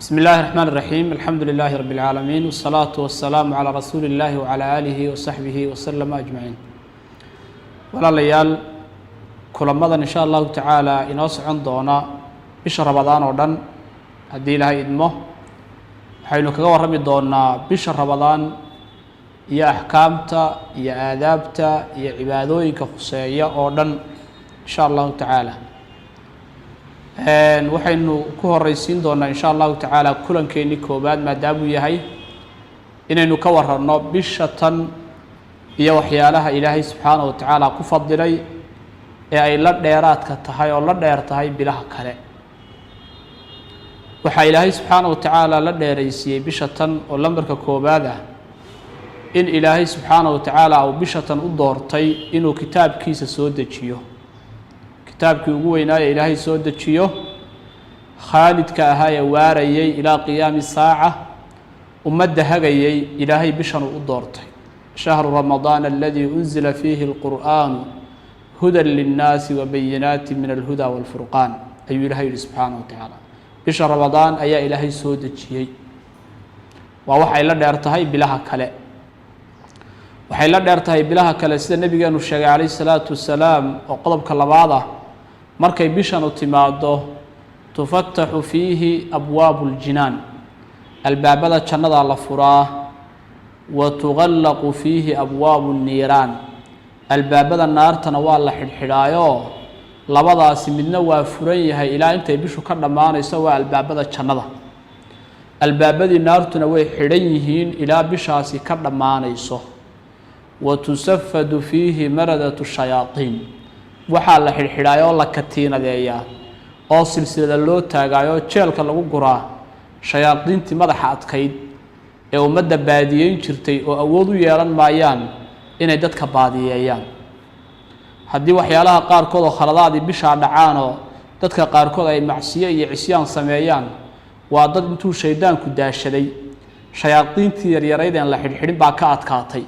بسم الله الرحمن الرحيم الحمد لله رب العالمين والصلاة والسلام على رسول الله وعلى آله وصحبه وسلم أجمعين ولا ليال كل ماذا إن شاء الله تعالى إناس عندنا بشهر رمضان ودن هدي لها إدمه حين كجوا رمي دونا بشهر رمضان يا أحكامته يا آدابته يا عبادوي كخصية ودن إن شاء الله تعالى waxaynu ku horeysiin doonaa insha Allah ta'ala kulankeeni koobaad maadaama uu yahay inaynu ka wararno bisha tan iyo waxyaalaha Ilaahay subhanahu wa ta'ala ku fadilay ee ay la dheeraadka tahay oo la dheer tahay bilaha kale waxa Ilaahay subhanahu wa ta'ala la dheereysiyay bisha tan oo lambarka koobaad ah in Ilaahay subhanahu wa ta'ala uu bisha tan u doortay inuu kitaabkiisa soo dejiyo kitaabkii ugu weynaa ee Ilaahay soo dejiyo khaalidka ahaa ee waarayay ilaa qiyaami saaca ummadda hagayay Ilaahay bishan u doortay shahru ramadaan alladhi unzila fihi alqur'aan hudan linnaasi wa bayyinaatin min alhuda walfurqaan ayuu Ilaahay subhanahu wa ta'ala bisha ramadaan ayaa Ilaahay soo dejiyay waa waxay la dheer tahay bilaha kale waxay la dheer tahay bilaha kale sida nabigeenu sheegay kaleey salaatu wasalaam oo qodobka labaad ah markay bishan u timaado tufattahu fihi abwaabul jinaan albaabada jannada la furaa wa tughallaqu fihi abwaabun niiraan albaabada naartana waa la xidhxidhaayo labadaasi midna waa furan yahay ilaa intay bishu ka dhamaanayso waa albaabada jannada albaabadii naartuna way xidhan yihiin ilaa bishaasi ka dhamaanayso wa tusaffadu fihi maradatu shayaatiin waxaa la xidhxidhaayo la katiinadeeyaa oo silsilada loo taagayo jeelka lagu guraa shayaadiintii madaxa adkayd ee ummadda baadiyeyn jirtay oo awood u yeelan maayaan inay dadka baadiyeeyaan haddii waxyaalaha qaarkood oo khaladaadii bishaa dhacaan oo dadka qaarkood ay macsiyo iyo cisyaan sameeyaan waa dad intuu shaydaanku daashaday shayaadiintii yaryarayd aan la xidhxidhin baa ka adkaatay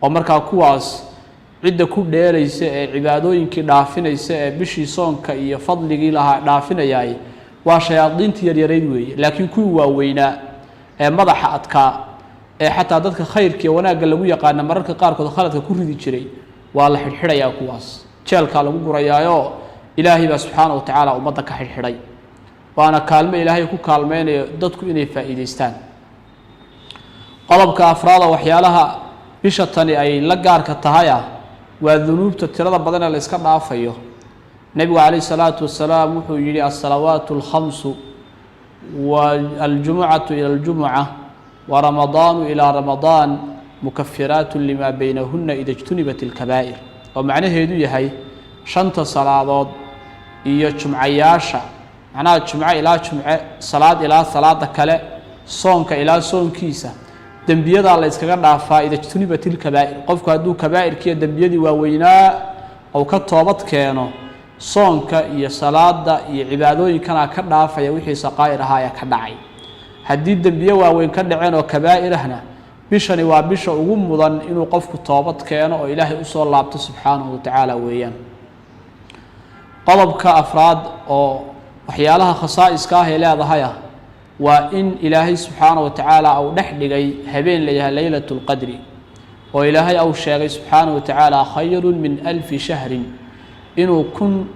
oo markaa kuwaas cidda ku dheeraysa ee cibaadooyinkii dhaafinaysa ee bishii soonka iyo fadligii lahaa dhaafinayay waa shayaadiintii yaryarayd weeye laakiin kuwii waaweynaa ee madaxa adkaa ee xataa dadka khayrka iyo wanaagga lagu yaqaan mararka qaarkood khaladka ku ridi jiray waa la xidhxidhayaa kuwaas jeelka lagu gurayaayo Ilaahay baa subhanahu wa ta'ala ummadda ka xidhxidhay waana kaalmo Ilaahay ku kaalmeynayo dadku inay faa'iideystaan qodobka afraad waxyaalaha bisha tani ay la gaarka tahay waa dunuubta tirada badan ee la iska dhaafayo nabiga kaleey salaatu wasalaam wuxuu yiri as-salawaatu al-khamsu wa al-jum'atu ila al-jum'ah wa ramadaan ila ramadaan mukaffiratun lima baynahunna idha ijtunibat al-kaba'ir oo macnaheedu yahay shanta salaadood iyo jumcayaasha macnaha jumca ilaa jumca salaad ilaa salaada kale soonka ilaa soonkiisa dambiyada la iskaga dhaafaa ida jtunibatil kabaa'ir qofku hadduu kabaa'irkiya dambiyadii waaweynaa oo ka toobad keeno soonka iyo salaada iyo cibaadooyinkana ka dhaafaya wixii saqaa'ir ahaa ee ka dhacay haddii dambiyo waaweyn ka dhaceen oo kabaa'irahna bishani waa bisha ugu mudan inuu qofku toobad keeno oo Ilaahay u soo laabto subhanahu wa ta'ala weeyaan qodobka afraad oo waxyaalaha khasaa'iska ah ee leedahay waa in Ilaahay subhanahu wa ta'ala uu dhaxdhigay habeen leeyahay laylatul qadri oo Ilaahay uu sheegay subhanahu wa ta'ala khayrun min alf shahrin inuu kun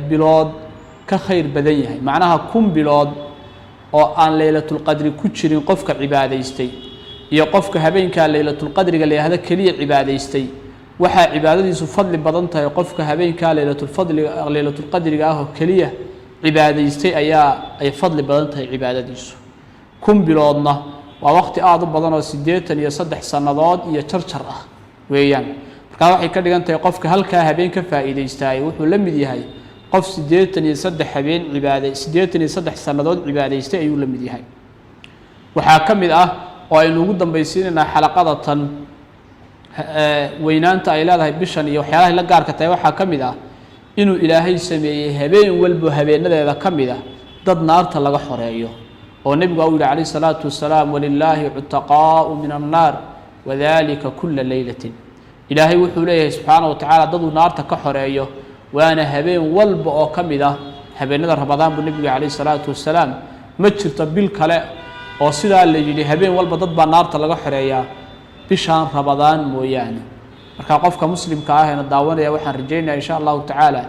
bilood ka khayr badan yahay macnaha kun bilood oo aan laylatul qadri ku jirin qofka cibaadaystay iyo qofka habeenka laylatul qadriga leeyahay kaliya cibaadaystay waxa cibaadadiisu fadli badan tahay qofka habeenka laylatul qadriga ah oo kaliya cibaadaystay ayaa ay fadli badan tahay cibaadadiisu kun biloodna waa waqti aad u badan oo 83 sanadood iyo jarjar ah weeyaan marka waxay ka dhigan tahay qofka halka habeen ka faa'iideystay wuxuu la mid yahay qof 83 habeen cibaade 83 sanadood cibaadaystay ayuu la mid yahay waxa kamid ah oo aynu ugu dambaysiinayna xalaqada tan weynaanta ay leedahay bishan iyo waxyaalaha la gaarka tahay waxa kamid ah inuu Ilaahay sameeyay habeen walba habeenadeeda kamida dad naarta laga xoreeyo oo nabiga uu yiri kaleey salaatu wasalaam walillahi utaqaa'u min an-nar wadhaalika kull laylatin Ilaahay wuxuu leeyahay subhanahu wa ta'ala dad naarta ka xoreeyo waana habeen walba oo kamida habeenada ramadaan buu nabiga kaleey salaatu wasalaam ma jirto bil kale oo sidaa la yidhi habeen walba dad baa naarta laga xoreeyaa bishaan Ramadaan mooyaane marka qofka muslimka ah ee daawanaya waxaan rajaynayaa insha Allah tacaala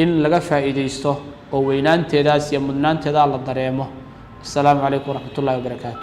in laga faa'iideysto oo weynaanteedaas iyo mudnaanteeda la dareemo. Assalaamu calaykum waraxmatullaahi wabarakaatuh.